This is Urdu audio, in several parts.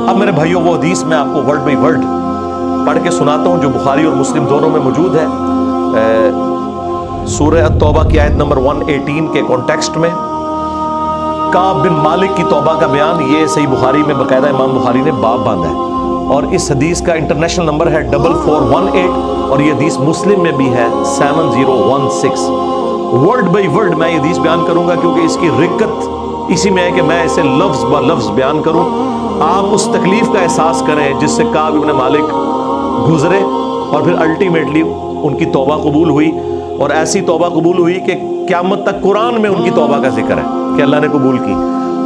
اب میرے بھائیوں وہ حدیث میں آپ کو ورڈ بائی ورڈ پڑھ کے سناتا ہوں جو بخاری اور مسلم دونوں میں موجود ہے. سورہ التوبہ کی آیت نمبر 118 کے کانٹیکسٹ میں کعب بن مالک کی توبہ کا بیان یہ صحیح بخاری میں باقاعدہ امام بخاری نے باب باندھا ہے, اور اس حدیث کا انٹرنیشنل نمبر ہے 4418, اور یہ حدیث مسلم میں بھی ہے 7016. ورڈ بائی ورڈ میں یہ حدیث بیان کروں گا کیونکہ اس کی رکت اسی میں ہے کہ میں اسے لفظ با لفظ بیان کروں, آپ اس تکلیف کا احساس کریں جس سے کعب بن مالک گزرے, اور پھر الٹیمیٹلی ان کی توبہ قبول ہوئی, اور ایسی توبہ قبول ہوئی کہ قیامت تک قرآن میں ان کی توبہ کا ذکر ہے کہ اللہ نے قبول کی,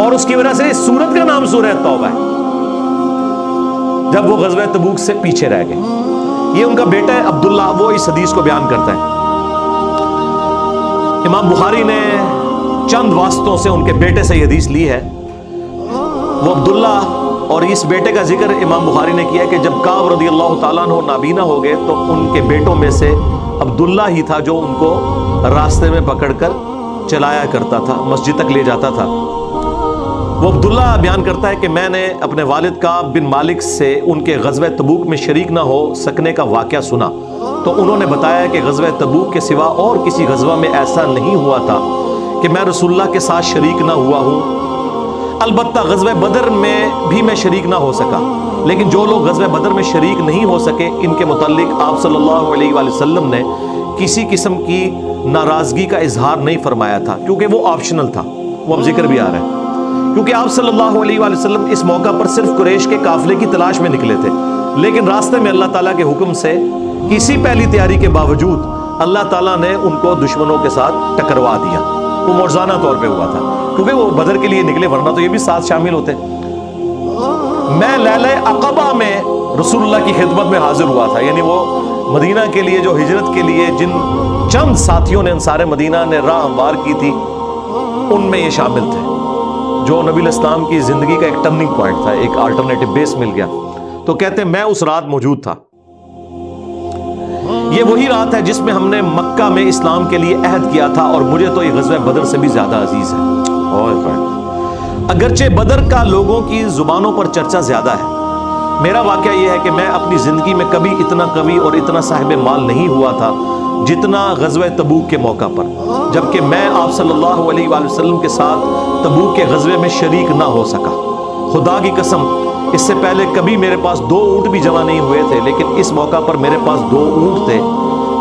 اور اس کی وجہ سے اس سورت کا نام سورہ توبہ ہے جب وہ غزوہ تبوک سے پیچھے رہ گئے. یہ ان کا بیٹا ہے عبداللہ, وہ اس حدیث کو بیان کرتا ہے. امام بخاری نے چند واسطوں سے ان کے بیٹے سے یہ حدیث لی ہے. وہ عبداللہ اور اس بیٹے کا ذکر امام بخاری نے کیا کہ جب کعب رضی اللہ تعالیٰ عنہ نابینا ہو گئے تو ان کے بیٹوں میں سے عبداللہ ہی تھا جو ان کو راستے میں پکڑ کر چلایا کرتا تھا, مسجد تک لے جاتا تھا. وہ عبداللہ بیان کرتا ہے کہ میں نے اپنے والد کعب بن مالک سے ان کے غزوہ تبوک میں شریک نہ ہو سکنے کا واقعہ سنا, تو انہوں نے بتایا کہ غزوہ تبوک کے سوا اور کسی غزوہ میں ایسا نہیں ہوا تھا کہ میں رسول اللہ کے ساتھ شریک نہ ہوا ہوں. البتہ غزوہ بدر میں بھی میں شریک نہ ہو سکا, لیکن جو لوگ غزوہ بدر میں شریک نہیں ہو سکے ان کے متعلق آپ صلی اللہ علیہ وآلہ وسلم نے کسی قسم کی ناراضگی کا اظہار نہیں فرمایا تھا, کیونکہ وہ آپشنل تھا. وہ اب ذکر بھی آ رہا ہے کیونکہ آپ صلی اللہ علیہ وآلہ وسلم اس موقع پر صرف قریش کے قافلے کی تلاش میں نکلے تھے, لیکن راستے میں اللہ تعالیٰ کے حکم سے کسی پہلی تیاری کے باوجود اللہ تعالیٰ نے ان کو دشمنوں کے ساتھ ٹکروا دیا. وہ موجزانہ طور پہ ہوا تھا کیونکہ وہ بدر کے لیے نکلے, ورنہ تو یہ بھی ساتھ شامل ہوتے. میں لیلہ عقبہ میں رسول اللہ کی خدمت میں حاضر ہوا تھا, یعنی وہ مدینہ کے لیے جو ہجرت کے لیے جن چند ساتھیوں نے انصار مدینہ نے راہ ہموار کی تھی ان میں یہ شامل تھے, جو نبی الاسلام کی زندگی کا ایک ٹرننگ پوائنٹ تھا, ایک آلٹرنیٹو بیس مل گیا. تو کہتے ہیں میں اس رات موجود تھا. یہ وہی رات ہے جس میں ہم نے مکہ میں اسلام کے لیے عہد کیا تھا, اور مجھے تو یہ غزوہ بدر سے بھی زیادہ عزیز ہے. اگرچہ بدر کا لوگوں کی زبانوں پر چرچا زیادہ ہے, میرا واقعہ یہ ہے کہ میں اپنی زندگی میں کبھی اتنا قوی اور اتنا صاحب مال نہیں ہوا تھا جتنا غزوہ تبوک کے موقع پر, جبکہ میں آپ صلی اللہ علیہ وآلہ وسلم کے ساتھ تبوک کے غزوے میں شریک نہ ہو سکا. خدا کی قسم اس سے پہلے کبھی میرے پاس 2 اونٹ بھی جمع نہیں ہوئے تھے, لیکن اس موقع پر میرے پاس 2 اونٹ تھے.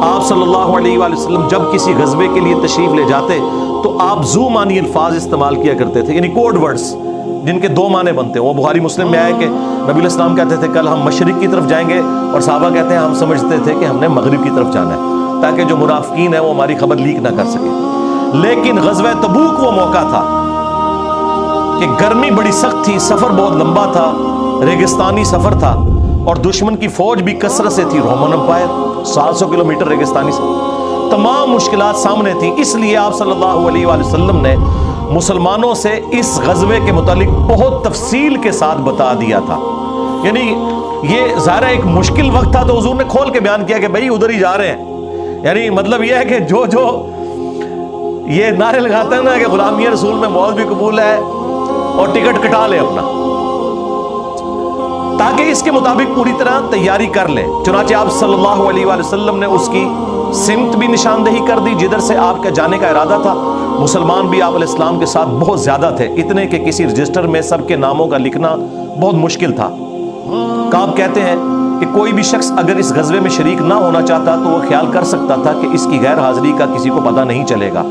آپ صلی اللہ علیہ وآلہ وسلم جب کسی غزوے کے لیے تشریف لے جاتے تو آپ ذو معنی الفاظ استعمال کیا کرتے تھے, یعنی کوڈ ورڈز جن کے 2 معنی بنتے ہیں. وہ بخاری مسلم میں آیا کہ نبی الاسلام کہتے تھے کل ہم مشرق کی طرف جائیں گے, اور صحابہ کہتے ہیں ہم سمجھتے تھے کہ ہم نے مغرب کی طرف جانا ہے تاکہ جو منافقین ہیں وہ ہماری خبر لیک نہ کر سکے. لیکن غزوہ تبوک وہ موقع تھا کہ گرمی بڑی سخت تھی, سفر بہت لمبا تھا, ریگستانی سفر تھا, اور دشمن کی فوج بھی کثرت سے تھی. رومن امپائر 700 کلومیٹر ریگستانی سفر, تمام مشکلات سامنے تھیں. اس لیے آپ صلی اللہ علیہ وآلہ وسلم نے مسلمانوں سے اس غزوے کے متعلق بہت تفصیل کے ساتھ بتا دیا تھا. یعنی یہ ظاہر ایک مشکل وقت تھا تو حضور نے کھول کے بیان کیا کہ بھائی ادھر ہی جا رہے ہیں. یعنی مطلب یہ ہے کہ جو یہ نعرے لگاتا ہے نا کہ غلامی رسول میں موت بھی قبول ہے اور ٹکٹ کٹا لے اپنا, تاکہ اس کے مطابق پوری طرح تیاری کر لے. چنانچہ آپ صلی اللہ علیہ وآلہ وسلم نے اس کی سمت بھی نشاندہی کر دی جدھر سے آپ کا جانے کا ارادہ تھا. مسلمان بھی آپ علیہ السلام کے ساتھ بہت زیادہ تھے, اتنے کہ کسی رجسٹر میں سب کے ناموں کا لکھنا بہت مشکل تھا. کعب کہتے ہیں کہ کوئی بھی شخص اگر اس غزوے میں شریک نہ ہونا چاہتا تو وہ خیال کر سکتا تھا کہ اس کی غیر حاضری کا کسی کو پتہ نہیں چلے گا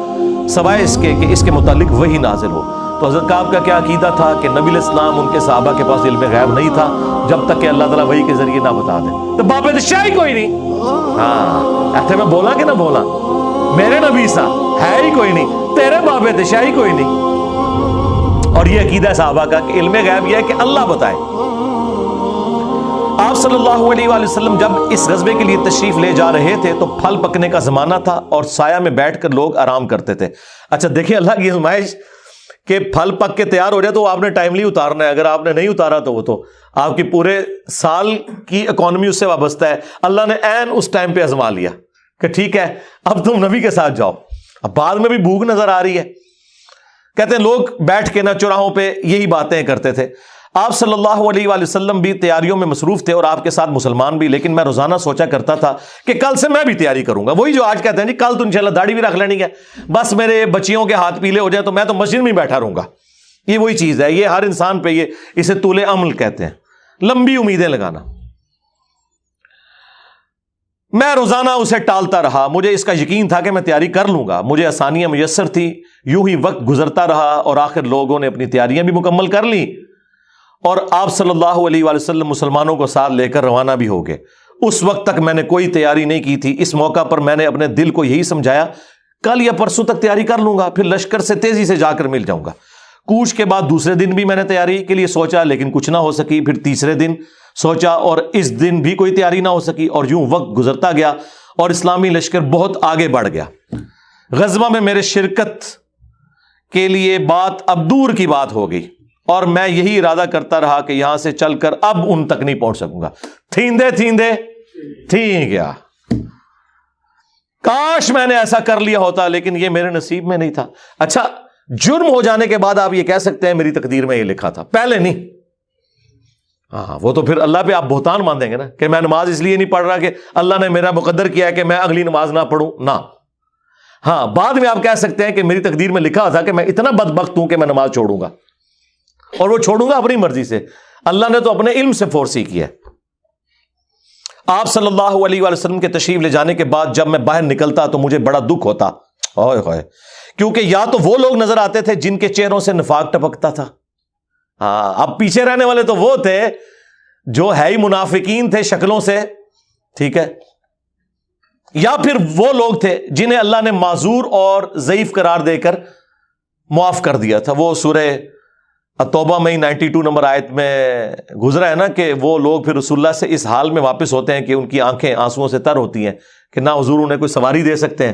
سوائے اس کے کہ اس کے متعلق وحی نازل ہو. تو حضرت کعب کا کیا عقیدہ تھا کہ نبی علیہ السلام ان کے صحابہ کے پاس علم غیب نہیں تھا جب تک کہ اللہ تعالیٰ وحی کے ذریعے نہ بتا دے. تو باب شاہی کوئی نہیں, ہاں ایسے میں بولا کہ نہ بولا, میرے نبی سا ہے ہی کوئی نہیں, تیرے باب شاہی کوئی نہیں. اور یہ عقیدہ صحابہ کا کہ علم غیب یہ ہے کہ اللہ بتائے. آپ صلی اللہ علیہ وآلہ وسلم جب اس غزوے کے لیے تشریف لے جا رہے تھے تو پھل پکنے کا زمانہ تھا اور سایہ میں بیٹھ کر لوگ آرام کرتے تھے. اچھا دیکھیں اللہ کی آزمائش کہ پھل پک کے تیار ہو جائے تو آپ نے ٹائملی اتارنا ہے, اگر آپ نے نہیں اتارا تو وہ تو آپ کی پورے سال کی اکانومی اس سے وابستہ ہے. اللہ نے عین اس ٹائم پہ آزما لیا کہ ٹھیک ہے اب تم نبی کے ساتھ جاؤ. اب بعد میں بھی بھوک نظر آ رہی ہے. کہتے ہیں لوگ بیٹھ کے نہ چوراہوں پہ یہی باتیں کرتے تھے. آپ صلی اللہ علیہ وآلہ وسلم بھی تیاریوں میں مصروف تھے اور آپ کے ساتھ مسلمان بھی، لیکن میں روزانہ سوچا کرتا تھا کہ کل سے میں بھی تیاری کروں گا. وہی جو آج کہتے ہیں جی کل تو انشاءاللہ داڑھی بھی رکھ لینی ہے، بس میرے بچیوں کے ہاتھ پیلے ہو جائیں تو میں تو مسجد میں بیٹھا رہوں گا. یہ وہی چیز ہے، یہ ہر انسان پہ اسے طول عمل کہتے ہیں، لمبی امیدیں لگانا. میں روزانہ اسے ٹالتا رہا. مجھے اس کا یقین تھا کہ میں تیاری کر لوں گا، مجھے آسانیاں میسر تھی. یوں ہی وقت گزرتا رہا اور آخر لوگوں نے اپنی تیاریاں بھی مکمل کر لی اور آپ صلی اللہ علیہ وآلہ وسلم مسلمانوں کو ساتھ لے کر روانہ بھی ہو گئے. اس وقت تک میں نے کوئی تیاری نہیں کی تھی. اس موقع پر میں نے اپنے دل کو یہی سمجھایا کل یا پرسوں تک تیاری کر لوں گا، پھر لشکر سے تیزی سے جا کر مل جاؤں گا. کوچ کے بعد دوسرے دن بھی میں نے تیاری کے لیے سوچا لیکن کچھ نہ ہو سکی. پھر تیسرے دن سوچا اور اس دن بھی کوئی تیاری نہ ہو سکی. اور یوں وقت گزرتا گیا اور اسلامی لشکر بہت آگے بڑھ گیا. غزوہ میں میرے شرکت کے لیے بات اب دور کی بات ہو گئی اور میں یہی ارادہ کرتا رہا کہ یہاں سے چل کر اب ان تک نہیں پہنچ سکوں گا. تھیندے تھیندے تھی گیا. کاش میں نے ایسا کر لیا ہوتا، لیکن یہ میرے نصیب میں نہیں تھا. اچھا، جرم ہو جانے کے بعد آپ یہ کہہ سکتے ہیں میری تقدیر میں یہ لکھا تھا، پہلے نہیں. ہاں، وہ تو پھر اللہ پہ آپ بہتان مان دیں گے نا کہ میں نماز اس لیے نہیں پڑھ رہا کہ اللہ نے میرا مقدر کیا ہے کہ میں اگلی نماز نہ پڑھوں. نہ، ہاں بعد میں آپ کہہ سکتے ہیں کہ میری تقدیر میں لکھا تھا کہ میں اتنا بدبخت ہوں کہ میں نماز چھوڑوں گا، اور وہ چھوڑوں گا اپنی مرضی سے. اللہ نے تو اپنے علم سے فورسی کیا ہے. آپ صلی اللہ علیہ وآلہ وسلم کے تشریف لے جانے کے بعد جب میں باہر نکلتا تو مجھے بڑا دکھ ہوتا، اوئے ہوئے، کیونکہ یا تو وہ لوگ نظر آتے تھے جن کے چہروں سے نفاق ٹپکتا تھا. ہاں، اب پیچھے رہنے والے تو وہ تھے جو ہے ہی منافقین تھے شکلوں سے، ٹھیک ہے، یا پھر وہ لوگ تھے جنہیں اللہ نے معذور اور ضعیف قرار دے کر معاف کر دیا تھا. وہ سورہ التوبہ میں 92 نمبر آیت میں گزرا ہے نا کہ وہ لوگ پھر رسول اللہ سے اس حال میں واپس ہوتے ہیں کہ ان کی آنکھیں آنسوؤں سے تر ہوتی ہیں کہ نہ حضور انہیں کوئی سواری دے سکتے ہیں،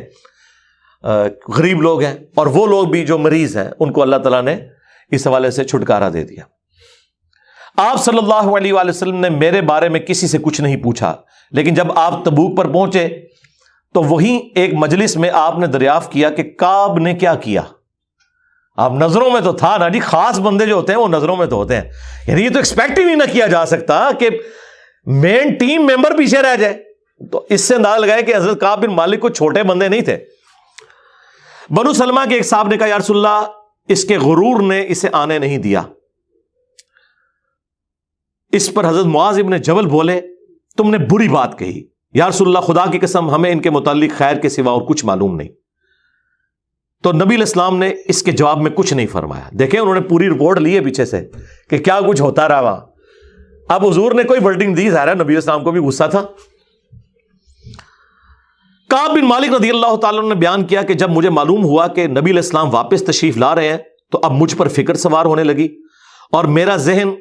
غریب لوگ ہیں. اور وہ لوگ بھی جو مریض ہیں ان کو اللہ تعالیٰ نے اس حوالے سے چھٹکارا دے دیا. آپ صلی اللہ علیہ وآلہ وسلم نے میرے بارے میں کسی سے کچھ نہیں پوچھا، لیکن جب آپ تبوک پر پہنچے تو وہیں ایک مجلس میں آپ نے دریافت کیا کہ کعب نے کیا کیا. آپ نظروں میں تو تھا نا جی، خاص بندے جو ہوتے ہیں وہ نظروں میں تو ہوتے ہیں. یعنی یہ تو ایکسپیکٹ ہی نہیں نہ کیا جا سکتا کہ مین ٹیم ممبر پیچھے رہ جائے. تو اس سے اندازہ لگائے کہ حضرت کعب بن مالک کو چھوٹے بندے نہیں تھے. بنو سلمہ کے ایک صاحب نے کہا یا رسول اللہ اس کے غرور نے اسے آنے نہیں دیا. اس پر حضرت معاذ ابن جبل بولے تم نے بری بات کہی. یا رسول اللہ خدا کی قسم ہمیں ان کے متعلق خیر کے سوا اور کچھ معلوم نہیں. تو نبی علیہ السلام نے اس کے جواب میں کچھ نہیں فرمایا. دیکھیں انہوں نے پوری رپورٹ لی ہے پیچھے سے کہ کیا کچھ ہوتا رہا وہاں. اب حضور نے کوئی ورڈنگ دی، ظاہر ہے نبی علیہ السلام کو بھی غصہ تھا. کعب بن مالک رضی اللہ تعالیٰ نے بیان کیا کہ جب مجھے معلوم ہوا کہ نبی علیہ السلام واپس تشریف لا رہے ہیں تو اب مجھ پر فکر سوار ہونے لگی اور میرا ذہن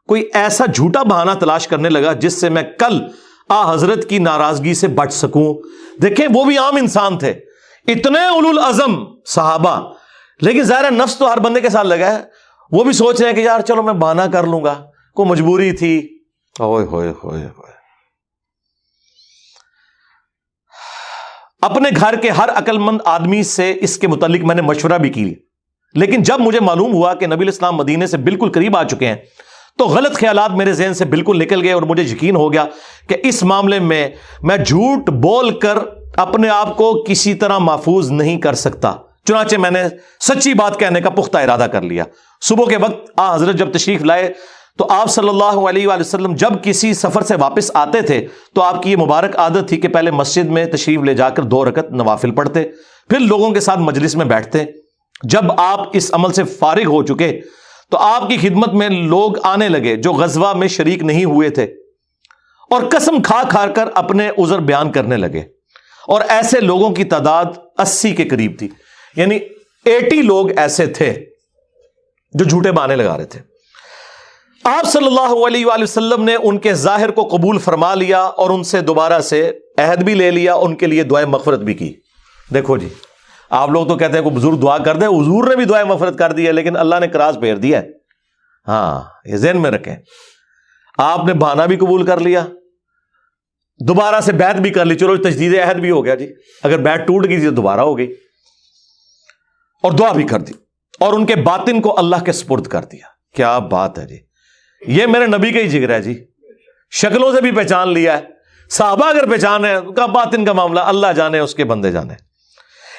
کوئی ایسا جھوٹا بہانہ تلاش کرنے لگا جس سے میں کل حضرت کی ناراضگی سے بچ سکوں. دیکھیں وہ بھی عام انسان تھے، اتنے اولو العزم صحابہ، لیکن ظاہر نفس تو ہر بندے کے ساتھ لگا ہے. وہ بھی سوچ رہے ہیں کہ یار چلو میں بہانہ کر لوں گا، کوئی مجبوری تھی. اوئے ہوئے ہوئے ہوئے. اپنے گھر کے ہر عقل مند آدمی سے اس کے متعلق میں نے مشورہ بھی کی، لیکن جب مجھے معلوم ہوا کہ نبی علیہ السلام مدینے سے بالکل قریب آ چکے ہیں تو غلط خیالات میرے ذہن سے بالکل نکل گئے اور مجھے یقین ہو گیا کہ اس معاملے میں جھوٹ بول کر اپنے آپ کو کسی طرح محفوظ نہیں کر سکتا. چنانچہ میں نے سچی بات کہنے کا پختہ ارادہ کر لیا. صبح کے وقت حضرت جب تشریف لائے تو آپ صلی اللہ علیہ وآلہ وسلم جب کسی سفر سے واپس آتے تھے تو آپ کی یہ مبارک عادت تھی کہ پہلے مسجد میں تشریف لے جا کر 2 رکعت نوافل پڑھتے، پھر لوگوں کے ساتھ مجلس میں بیٹھتے. جب آپ اس عمل سے فارغ ہو چکے تو آپ کی خدمت میں لوگ آنے لگے جو غزوہ میں شریک نہیں ہوئے تھے اور قسم کھا کھا کر اپنے عذر بیان کرنے لگے، اور ایسے لوگوں کی تعداد 80 کے قریب تھی. یعنی 80 لوگ ایسے تھے جو جھوٹے بہانے لگا رہے تھے. آپ صلی اللہ علیہ وآلہ وسلم نے ان کے ظاہر کو قبول فرما لیا اور ان سے دوبارہ سے عہد بھی لے لیا، ان کے لیے دعائے مغفرت بھی کی. دیکھو جی، آپ لوگ تو کہتے ہیں کوئی بزرگ دعا کر دے، حضور نے بھی دعائے مغفرت کر دی ہے، لیکن اللہ نے کراس پھیر دیا ہے. ہاں یہ ذہن میں رکھیں. آپ نے بہانہ بھی قبول کر لیا، دوبارہ سے بیعت بھی کر لی، چلو تجدید عہد بھی ہو گیا جی. اگر بیعت ٹوٹ گئی تو دوبارہ ہو گئی، اور دعا بھی کر دی اور ان کے باطن کو اللہ کے سپرد کر دیا. کیا بات ہے جی. یہ میرے نبی کا ہی جگر ہے جی، شکلوں سے بھی پہچان لیا ہے، صحابہ اگر پہچان ہے کا باطن کا معاملہ اللہ جانے، اس کے بندے جانے۔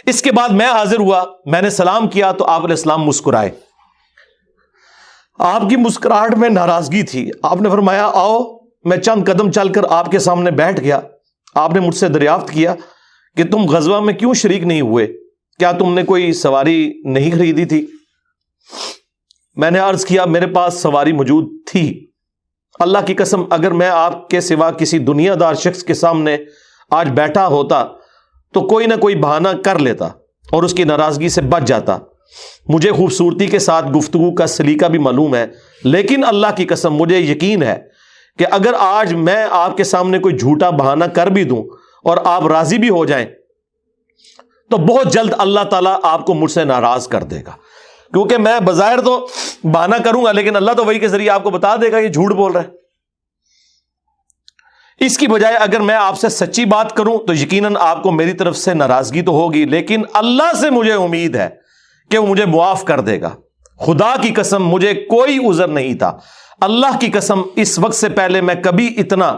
اس کے بعد میں حاضر ہوا، میں نے سلام کیا تو آپ علیہ السلام مسکرائے، آپ کی مسکراہٹ میں ناراضگی تھی۔ آپ نے فرمایا آؤ، میں چند قدم چل کر آپ کے سامنے بیٹھ گیا۔ آپ نے مجھ سے دریافت کیا کہ تم غزوہ میں کیوں شریک نہیں ہوئے، کیا تم نے کوئی سواری نہیں خریدی تھی؟ میں نے عرض کیا میرے پاس سواری موجود تھی، اللہ کی قسم اگر میں آپ کے سوا کسی دنیا دار شخص کے سامنے آج بیٹھا ہوتا تو کوئی نہ کوئی بہانہ کر لیتا اور اس کی ناراضگی سے بچ جاتا۔ مجھے خوبصورتی کے ساتھ گفتگو کا سلیقہ بھی معلوم ہے، لیکن اللہ کی قسم مجھے یقین ہے کہ اگر آج میں آپ کے سامنے کوئی جھوٹا بہانہ کر بھی دوں اور آپ راضی بھی ہو جائیں تو بہت جلد اللہ تعالیٰ آپ کو مجھ سے ناراض کر دے گا، کیونکہ میں بظاہر تو بہانہ کروں گا لیکن اللہ تو وحی کے ذریعے آپ کو بتا دے گا یہ جھوٹ بول رہا ہے۔ اس کی بجائے اگر میں آپ سے سچی بات کروں تو یقیناً آپ کو میری طرف سے ناراضگی تو ہوگی، لیکن اللہ سے مجھے امید ہے کہ وہ مجھے معاف کر دے گا۔ خدا کی قسم مجھے کوئی عذر نہیں تھا، اللہ کی قسم اس وقت سے پہلے میں کبھی اتنا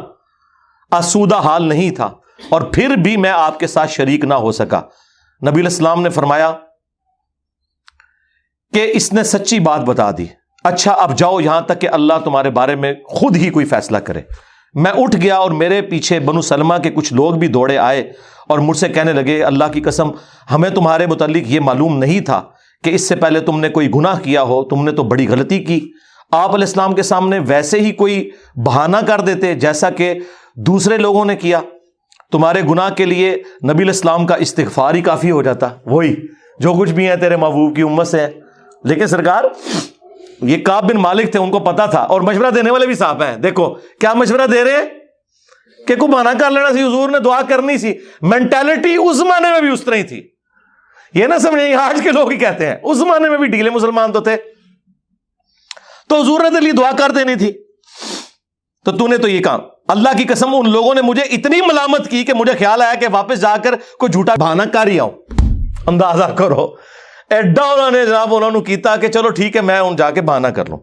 آسودہ حال نہیں تھا، اور پھر بھی میں آپ کے ساتھ شریک نہ ہو سکا۔ نبی علیہ السلام نے فرمایا کہ اس نے سچی بات بتا دی، اچھا اب جاؤ یہاں تک کہ اللہ تمہارے بارے میں خود ہی کوئی فیصلہ کرے۔ میں اٹھ گیا اور میرے پیچھے بنو سلمہ کے کچھ لوگ بھی دوڑے آئے اور مجھ سے کہنے لگے اللہ کی قسم ہمیں تمہارے متعلق یہ معلوم نہیں تھا کہ اس سے پہلے تم نے کوئی گناہ کیا ہو، تم نے تو بڑی غلطی کی۔ آپ علیہ السلام کے سامنے ویسے ہی کوئی بہانہ کر دیتے جیسا کہ دوسرے لوگوں نے کیا، تمہارے گناہ کے لیے نبی علیہ السلام کا استغفار ہی کافی ہو جاتا، وہی جو کچھ بھی ہے تیرے محبوب کی امت سے ہے۔ لیکن سرکار یہ کعب بن مالک تھے، ان کو پتا تھا، اور مشورہ دینے والے بھی صاحب ہیں، دیکھو کیا مشورہ دے رہے ہیں کہ کو بہانہ کر لینا سی، حضور نے دعا کرنی سی۔ مینٹالٹی اس زمانے میں بھی اس طرح ہی تھی، یہ نہ سمجھیں آج کے لوگ ہی کہتے ہیں، اس زمانے میں بھی ڈھیلے مسلمان تو تھے، تو حضور نے تیرے لیے دعا کر دینی تھی، تو نے تو یہ کام۔ اللہ کی قسم ان لوگوں نے مجھے اتنی ملامت کی کہ مجھے خیال آیا کہ واپس جا کر کوئی جھوٹا بہانہ کر ہی آؤں۔ اندازہ کرو ایڈا انہوں نے کیتا کہ چلو ٹھیک ہے میں جا کے بہانہ کر لوں۔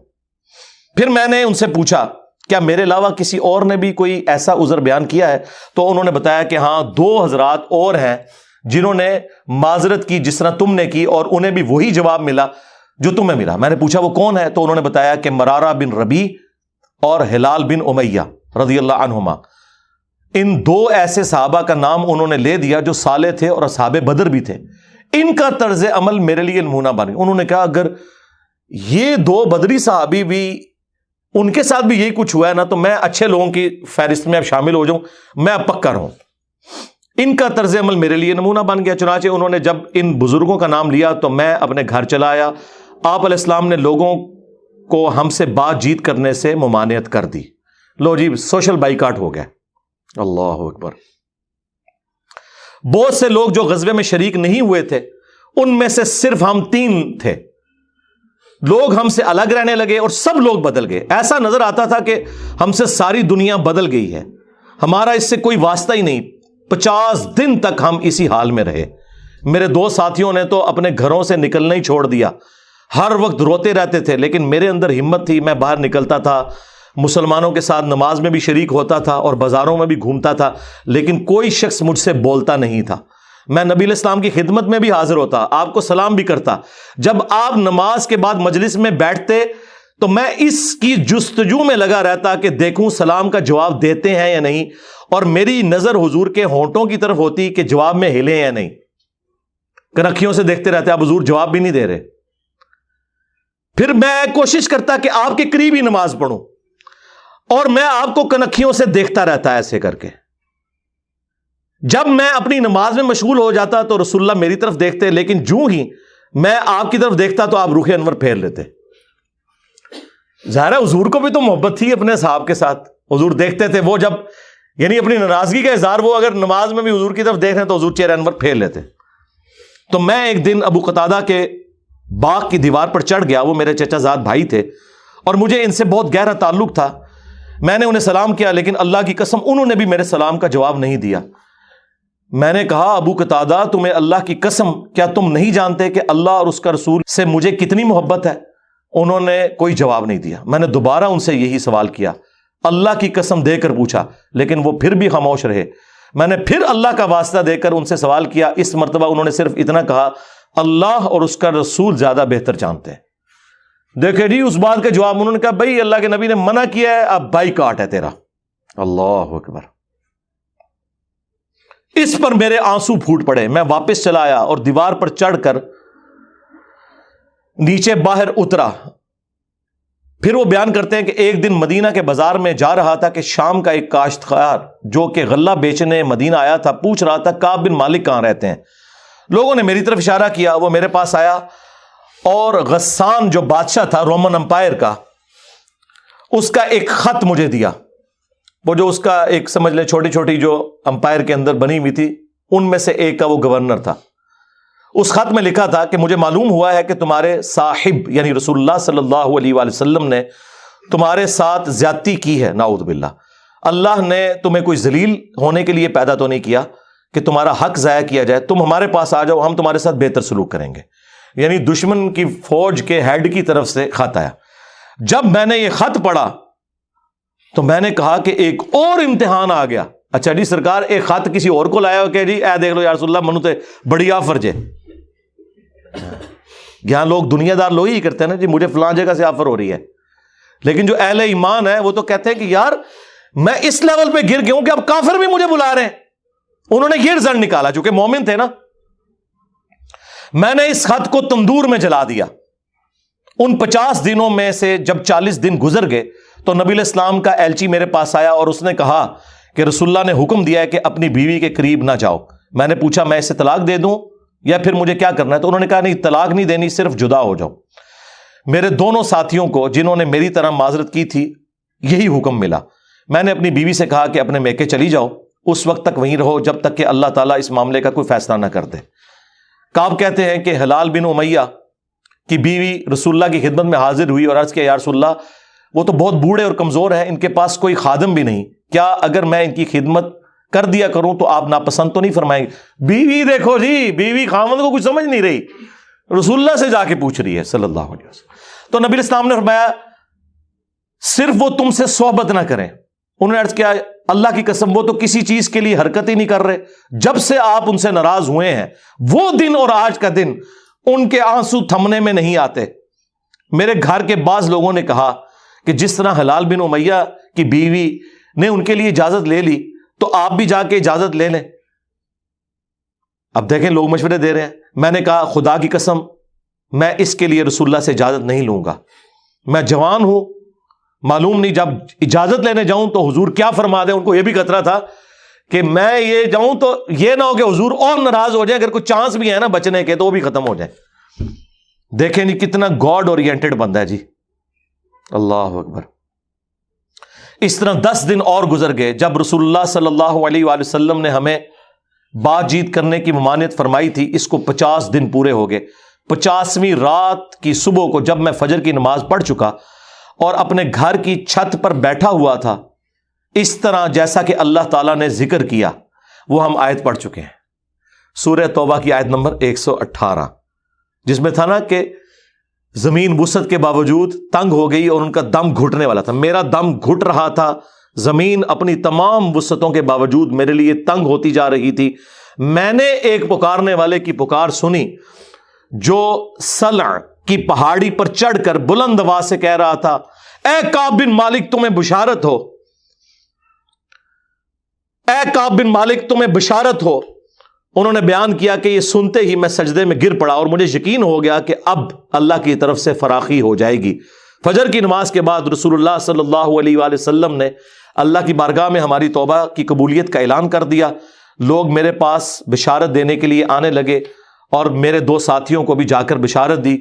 پھر میں نے ان سے پوچھا کیا میرے علاوہ کسی اور نے بھی کوئی ایسا عذر بیان کیا ہے؟ تو انہوں نے بتایا کہ ہاں 2 حضرات اور ہیں جنہوں نے معذرت کی جس طرح تم نے کی، اور انہیں بھی وہی جواب ملا جو تمہیں ملا۔ میں نے پوچھا وہ کون ہے؟ تو انہوں نے بتایا کہ مرارہ بن ربیع اور ہلال بن امیہ رضی اللہ عنہما، ان 2 ایسے صحابہ کا نام انہوں نے لے دیا جو صالح تھے اور اصحاب بدر بھی تھے، ان کا طرز عمل میرے لیے نمونہ بن گیا۔ انہوں نے کہا اگر یہ 2 بدری صحابی بھی ان کے ساتھ بھی یہی کچھ ہوا ہے نا تو میں اچھے لوگوں کی فہرست میں اب شامل ہو جاؤں، میں اب پکا رہوں۔ ان کا طرز عمل میرے لیے نمونہ بن گیا۔ چنانچہ انہوں نے جب ان بزرگوں کا نام لیا تو میں اپنے گھر چلا آیا۔ آپ علیہ السلام نے لوگوں کو ہم سے بات چیت کرنے سے ممانعت کر دی۔ لو جی سوشل بائیکاٹ ہو گیا۔ اللہ اکبر۔ بہت سے لوگ جو غزوے میں شریک نہیں ہوئے تھے ان میں سے صرف ہم 3 تھے، لوگ ہم سے الگ رہنے لگے اور سب لوگ بدل گئے۔ ایسا نظر آتا تھا کہ ہم سے ساری دنیا بدل گئی ہے، ہمارا اس سے کوئی واسطہ ہی نہیں۔ 50 دن تک ہم اسی حال میں رہے۔ میرے 2 ساتھیوں نے تو اپنے گھروں سے نکلنا ہی چھوڑ دیا، ہر وقت روتے رہتے تھے، لیکن میرے اندر ہمت تھی، میں باہر نکلتا تھا، مسلمانوں کے ساتھ نماز میں بھی شریک ہوتا تھا اور بازاروں میں بھی گھومتا تھا، لیکن کوئی شخص مجھ سے بولتا نہیں تھا۔ میں نبی علیہ السلام کی خدمت میں بھی حاضر ہوتا، آپ کو سلام بھی کرتا۔ جب آپ نماز کے بعد مجلس میں بیٹھتے تو میں اس کی جستجو میں لگا رہتا کہ دیکھوں سلام کا جواب دیتے ہیں یا نہیں، اور میری نظر حضور کے ہونٹوں کی طرف ہوتی کہ جواب میں ہلے یا نہیں۔ کنکھیوں سے دیکھتے رہتے، اب حضور جواب بھی نہیں دے رہے۔ پھر میں کوشش کرتا کہ آپ کے قریب ہی نماز پڑھوں، اور میں آپ کو کنکھیوں سے دیکھتا رہتا ایسے کر کے۔ جب میں اپنی نماز میں مشغول ہو جاتا تو رسول اللہ میری طرف دیکھتے، لیکن جو ہی میں آپ کی طرف دیکھتا تو آپ رخ انور پھیر لیتے۔ ظاہر ہے حضور کو بھی تو محبت تھی اپنے صحاب کے ساتھ، حضور دیکھتے تھے، وہ جب یعنی اپنی ناراضگی کا اظہار وہ اگر نماز میں بھی حضور کی طرف دیکھ رہے ہیں تو حضور چہرہ انور پھیر لیتے۔ تو میں ایک دن ابو قتادہ کے باغ کی دیوار پر چڑھ گیا، وہ میرے چچا زاد بھائی تھے اور مجھے ان سے بہت گہرا تعلق تھا۔ میں نے انہیں سلام کیا، لیکن اللہ کی قسم انہوں نے بھی میرے سلام کا جواب نہیں دیا۔ میں نے کہا ابو قتادہ تمہیں اللہ کی قسم کیا تم نہیں جانتے کہ اللہ اور اس کا رسول سے مجھے کتنی محبت ہے؟ انہوں نے کوئی جواب نہیں دیا. میں نے دوبارہ ان سے یہی سوال کیا, اللہ کی قسم دے کر پوچھا, لیکن وہ پھر بھی خاموش رہے. میں نے پھر اللہ کا واسطہ دے کر ان سے سوال کیا. اس مرتبہ انہوں نے صرف اتنا کہا, اللہ اور اس کا رسول زیادہ بہتر جانتے ہیں. دیکھیں جی اس بات کا جواب انہوں نے کہا, بھائی اللہ کے نبی نے منع کیا ہے, اب بائی کاٹ ہے تیرا. اللہ اکبر. اس پر میرے آنسو پھوٹ پڑے. میں واپس چلا آیا اور دیوار پر چڑھ کر نیچے باہر اترا. پھر وہ بیان کرتے ہیں کہ ایک دن مدینہ کے بازار میں جا رہا تھا کہ شام کا ایک کاشتکار جو کہ غلہ بیچنے مدینہ آیا تھا پوچھ رہا تھا کعب بن مالک کہاں رہتے ہیں. لوگوں نے میری طرف اشارہ کیا, وہ میرے پاس آیا اور غسان جو بادشاہ تھا رومن امپائر کا, اس کا ایک خط مجھے دیا. وہ جو اس کا ایک سمجھ لیں چھوٹی چھوٹی جو امپائر کے اندر بنی ہوئی تھی ان میں سے ایک کا وہ گورنر تھا. اس خط میں لکھا تھا کہ مجھے معلوم ہوا ہے کہ تمہارے صاحب یعنی رسول اللہ صلی اللہ علیہ وآلہ وسلم نے تمہارے ساتھ زیادتی کی ہے, نعوذ باللہ. اللہ نے تمہیں کوئی ذلیل ہونے کے لیے پیدا تو نہیں کیا کہ تمہارا حق ضائع کیا جائے. تم ہمارے پاس آ جاؤ, ہم تمہارے ساتھ بہتر سلوک کریں گے. یعنی دشمن کی فوج کے ہیڈ کی طرف سے خط آیا. جب میں نے یہ خط پڑھا تو میں نے کہا کہ ایک اور امتحان آ گیا. اچھا جی سرکار, ایک خط کسی اور کو لایا ہو کہ جی اے دیکھ لو یا رسول اللہ منو تے بڑی آفر جے. یہاں لوگ دنیا دار لوگ ہی کرتے ہیں نا جی, مجھے فلاں جگہ سے آفر ہو رہی ہے. لیکن جو اہل ایمان ہے وہ تو کہتے ہیں کہ یار میں اس لیول پہ گر گیا ہوں کہ اب کافر بھی مجھے بلا رہے ہیں. انہوں نے یہ رزلٹ نکالا, چونکہ مومن تھے نا. میں نے اس خط کو تندور میں جلا دیا. ان 50 دنوں میں سے جب 40 دن گزر گئے تو نبی علیہ السلام کا ایلچی میرے پاس آیا اور اس نے کہا کہ رسول اللہ نے حکم دیا ہے کہ اپنی بیوی کے قریب نہ جاؤ. میں نے پوچھا میں اسے طلاق دے دوں یا پھر مجھے کیا کرنا ہے؟ تو انہوں نے کہا نہیں, طلاق نہیں دینی, صرف جدا ہو جاؤ. میرے دونوں ساتھیوں کو جنہوں نے میری طرح معذرت کی تھی یہی حکم ملا. میں نے اپنی بیوی سے کہا کہ اپنے میکے چلی جاؤ, اس وقت تک وہیں رہو جب تک کہ اللہ تعالیٰ اس معاملے کا کوئی فیصلہ نہ کر دے. کعب کہتے ہیں کہ ہلال بن امیہ کی بیوی رسول اللہ کی خدمت میں حاضر ہوئی اور عرض کیا یا رسول اللہ وہ تو بہت بوڑھے اور کمزور ہیں, ان کے پاس کوئی خادم بھی نہیں, کیا اگر میں ان کی خدمت کر دیا کروں تو آپ ناپسند تو نہیں فرمائیں گے؟ بیوی دیکھو جی, بیوی خامد کو کچھ سمجھ نہیں رہی, رسول اللہ سے جا کے پوچھ رہی ہے صلی اللہ علیہ وسلم. تو نبی اسلام نے فرمایا صرف وہ تم سے صحبت نہ کریں. انہوں نے عرض کیا اللہ کی قسم وہ تو کسی چیز کے لیے حرکت ہی نہیں کر رہے. جب سے آپ ان سے ناراض ہوئے ہیں وہ دن اور آج کا دن ان کے آنسو تھمنے میں نہیں آتے. میرے گھر کے بعض لوگوں نے کہا کہ جس طرح ہلال بن امیہ کی بیوی نے ان کے لیے اجازت لے لی تو آپ بھی جا کے اجازت لے لیں. اب دیکھیں لوگ مشورے دے رہے ہیں. میں نے کہا خدا کی قسم میں اس کے لیے رسول اللہ سے اجازت نہیں لوں گا. میں جوان ہوں, معلوم نہیں جب اجازت لینے جاؤں تو حضور کیا فرما دیں. ان کو یہ بھی خطرہ تھا کہ میں یہ جاؤں تو یہ نہ ہو کہ حضور اور ناراض ہو جائیں, اگر کوئی چانس بھی ہے نا بچنے کے تو وہ بھی ختم ہو جائے. دیکھیں نہیں کتنا گاڈ اورینٹڈ بندہ ہے جی, اللہ اکبر. اس طرح 10 دن اور گزر گئے. جب رسول اللہ صلی اللہ علیہ وآلہ وسلم نے ہمیں بات چیت کرنے کی ممانعت فرمائی تھی, اس کو 50 دن پورے ہو گئے. 50ویں رات کی صبح کو جب میں فجر کی نماز پڑھ چکا اور اپنے گھر کی چھت پر بیٹھا ہوا تھا, اس طرح جیسا کہ اللہ تعالیٰ نے ذکر کیا وہ ہم آیت پڑھ چکے ہیں, سورہ توبہ کی آیت نمبر 118, جس میں تھا نا کہ زمین وسعت کے باوجود تنگ ہو گئی اور ان کا دم گھٹنے والا تھا. میرا دم گھٹ رہا تھا, زمین اپنی تمام وسعتوں کے باوجود میرے لیے تنگ ہوتی جا رہی تھی. میں نے ایک پکارنے والے کی پکار سنی جو سلع کی پہاڑی پر چڑھ کر بلند آواز سے کہہ رہا تھا اے کعب بن مالک تمہیں بشارت ہو, اے کعب بن مالک تمہیں بشارت ہو. انہوں نے بیان کیا کہ یہ سنتے ہی میں سجدے میں گر پڑا اور مجھے یقین ہو گیا کہ اب اللہ کی طرف سے فراخی ہو جائے گی. فجر کی نماز کے بعد رسول اللہ صلی اللہ علیہ وآلہ وسلم نے اللہ کی بارگاہ میں ہماری توبہ کی قبولیت کا اعلان کر دیا. لوگ میرے پاس بشارت دینے کے لیے آنے لگے اور میرے 2 ساتھیوں کو بھی جا کر بشارت دی.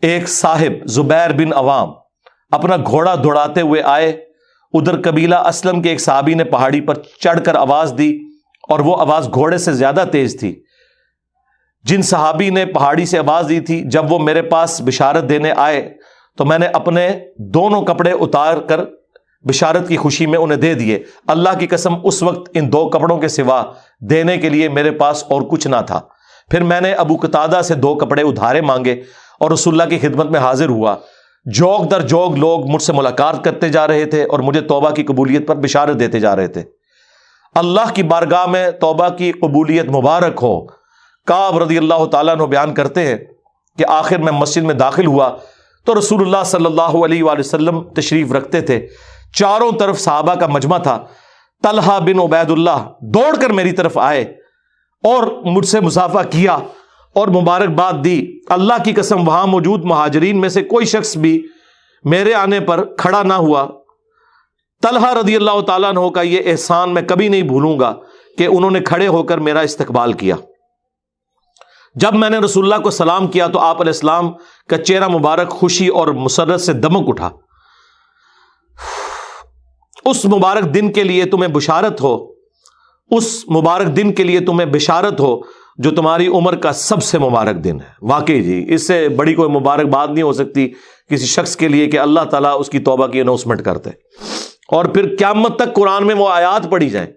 ایک صاحب زبیر بن عوام اپنا گھوڑا دوڑاتے ہوئے آئے. ادھر قبیلہ اسلم کے ایک صحابی نے پہاڑی پر چڑھ کر آواز دی اور وہ آواز گھوڑے سے زیادہ تیز تھی. جن صحابی نے پہاڑی سے آواز دی تھی جب وہ میرے پاس بشارت دینے آئے تو میں نے اپنے دونوں کپڑے اتار کر بشارت کی خوشی میں انہیں دے دیے. اللہ کی قسم اس وقت ان 2 کپڑوں کے سوا دینے کے لیے میرے پاس اور کچھ نہ تھا. پھر میں نے ابو قتادہ سے 2 کپڑے ادھارے مانگے اور رسول اللہ کی خدمت میں حاضر ہوا. جوگ در جوگ لوگ مجھ سے ملاقات کرتے جا رہے تھے اور مجھے توبہ کی قبولیت پر بشارت دیتے جا رہے تھے۔ اللہ کی بارگاہ میں توبہ کی قبولیت مبارک ہو۔ کعب رضی اللہ تعالیٰ عنہ بیان کرتے ہیں کہ آخر میں مسجد میں داخل ہوا تو رسول اللہ صلی اللہ علیہ وآلہ وسلم تشریف رکھتے تھے، چاروں طرف صحابہ کا مجمع تھا۔ طلحہ بن عبید اللہ دوڑ کر میری طرف آئے اور مجھ سے مصافحہ کیا اور مبارکباد دی۔ اللہ کی قسم وہاں موجود مہاجرین میں سے کوئی شخص بھی میرے آنے پر کھڑا نہ ہوا۔ طلحہ رضی اللہ تعالیٰ عنہ کا یہ احسان میں کبھی نہیں بھولوں گا کہ انہوں نے کھڑے ہو کر میرا استقبال کیا۔ جب میں نے رسول اللہ کو سلام کیا تو آپ علیہ السلام کا چہرہ مبارک خوشی اور مسرت سے دمک اٹھا۔ اس مبارک دن کے لیے تمہیں بشارت ہو، اس مبارک دن کے لیے تمہیں بشارت ہو جو تمہاری عمر کا سب سے مبارک دن ہے۔ واقعی جی، اس سے بڑی کوئی مبارک بات نہیں ہو سکتی کسی شخص کے لیے کہ اللہ تعالیٰ اس کی توبہ کی اناؤنسمنٹ کرتے اور پھر قیامت تک قرآن میں وہ آیات پڑھی جائیں۔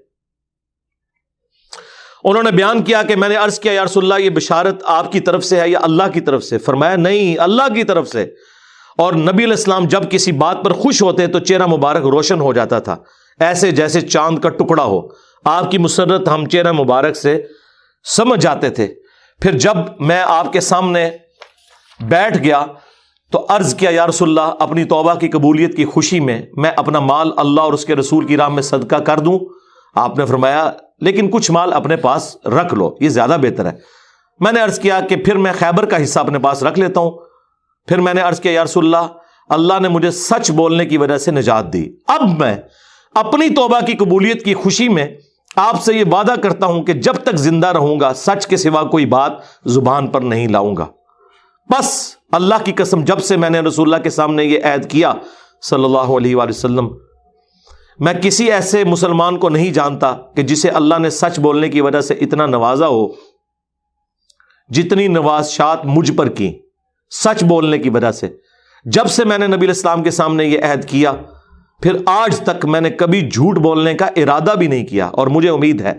انہوں نے بیان کیا کہ میں نے عرض کیا یا رسول اللہ یہ بشارت آپ کی طرف سے ہے یا اللہ کی طرف سے؟ فرمایا نہیں، اللہ کی طرف سے۔ اور نبی علیہ السلام جب کسی بات پر خوش ہوتے تو چہرہ مبارک روشن ہو جاتا تھا، ایسے جیسے چاند کا ٹکڑا ہو۔ آپ کی مسرت ہم چہرہ مبارک سے سمجھ جاتے تھے۔ پھر جب میں آپ کے سامنے بیٹھ گیا تو عرض کیا یا رسول اللہ اپنی توبہ کی قبولیت کی خوشی میں اپنا مال اللہ اور اس کے رسول کی راہ میں صدقہ کر دوں؟ آپ نے فرمایا لیکن کچھ مال اپنے پاس رکھ لو، یہ زیادہ بہتر ہے۔ میں نے عرض کیا کہ پھر میں خیبر کا حصہ اپنے پاس رکھ لیتا ہوں۔ پھر میں نے عرض کیا یا رسول اللہ اللہ نے مجھے سچ بولنے کی وجہ سے نجات دی، اب میں اپنی توبہ کی قبولیت کی خوشی میں آپ سے یہ وعدہ کرتا ہوں کہ جب تک زندہ رہوں گا سچ کے سوا کوئی بات زبان پر نہیں لاؤں گا۔ بس اللہ کی قسم جب سے میں نے رسول اللہ کے سامنے یہ عہد کیا صلی اللہ علیہ وآلہ وسلم، میں کسی ایسے مسلمان کو نہیں جانتا کہ جسے اللہ نے سچ بولنے کی وجہ سے اتنا نوازا ہو جتنی نوازشات مجھ پر کی سچ بولنے کی وجہ سے۔ جب سے میں نے نبی علیہ السلام کے سامنے یہ عہد کیا پھر آج تک میں نے کبھی جھوٹ بولنے کا ارادہ بھی نہیں کیا، اور مجھے امید ہے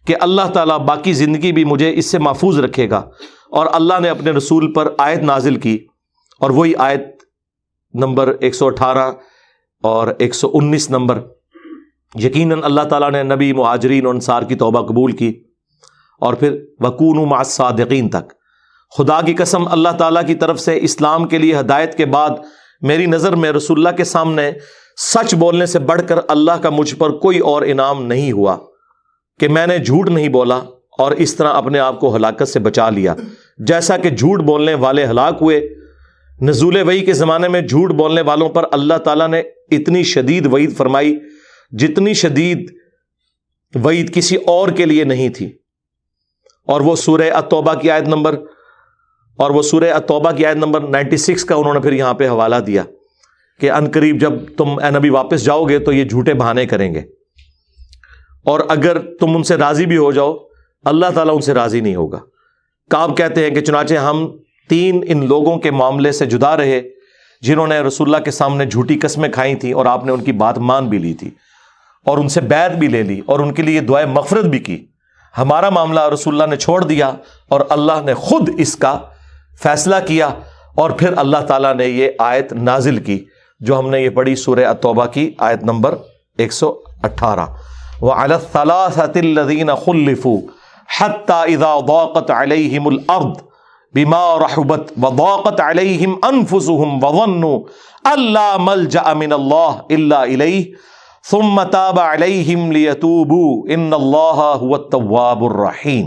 کہ اللہ تعالیٰ باقی زندگی بھی مجھے اس سے محفوظ رکھے گا۔ اور اللہ نے اپنے رسول پر آیت نازل کی، اور وہی آیت نمبر 118 اور 119 نمبر، یقیناً اللہ تعالیٰ نے نبی، مہاجرین اور انصار کی توبہ قبول کی، اور پھر وَكُونُوا مَعَ الصَّادِقِينَ تک۔ خدا کی قسم اللہ تعالیٰ کی طرف سے اسلام کے لیے ہدایت کے بعد میری نظر میں رسول اللہ کے سامنے سچ بولنے سے بڑھ کر اللہ کا مجھ پر کوئی اور انعام نہیں ہوا کہ میں نے جھوٹ نہیں بولا اور اس طرح اپنے آپ کو ہلاکت سے بچا لیا۔ جیسا کہ جھوٹ بولنے والے ہلاک ہوئے، نزول وحی کے زمانے میں جھوٹ بولنے والوں پر اللہ تعالیٰ نے اتنی شدید وعید فرمائی جتنی شدید وعید کسی اور کے لیے نہیں تھی۔ اور وہ سورہ التوبہ کی آیت نمبر 96 کا انہوں نے پھر یہاں پہ حوالہ دیا کہ عنقریب جب تم اے نبی واپس جاؤ گے تو یہ جھوٹے بہانے کریں گے، اور اگر تم ان سے راضی بھی ہو جاؤ اللہ تعالیٰ ان سے راضی نہیں ہوگا۔ کعب کہتے ہیں کہ چنانچہ ہم 3 ان لوگوں کے معاملے سے جدا رہے جنہوں نے رسول اللہ کے سامنے جھوٹی قسمیں کھائی تھیں اور آپ نے ان کی بات مان بھی لی تھی اور ان سے بیعت بھی لے لی اور ان کے لیے دعائے مغفرت بھی کی۔ ہمارا معاملہ رسول اللہ نے چھوڑ دیا اور اللہ نے خود اس کا فیصلہ کیا، اور پھر اللہ تعالیٰ نے یہ آیت نازل کی جو ہم نے یہ پڑھی سورہ التوبہ کی آیت نمبر 118، وَعَلَى الثَّلَاثَةِ الَّذِينَ خُلِّفُوا حَتَّى إِذَا ضَاقَتْ عَلَيْهِمُ الْأَرْضُ بِمَا رَحُبَتْ وَضَاقَتْ عَلَيْهِمْ أَنفُسُهُمْ وَظَنُّوا أَن لَّا مَلْجَأَ مِنَ اللَّهِ إِلَّا إِلَيْهِ ثُمَّ تَابَ عَلَيْهِمْ لِيَتُوبُوا إِنَّ اللَّهَ هُوَ التَّوَّابُ الرَّحِيمُ۔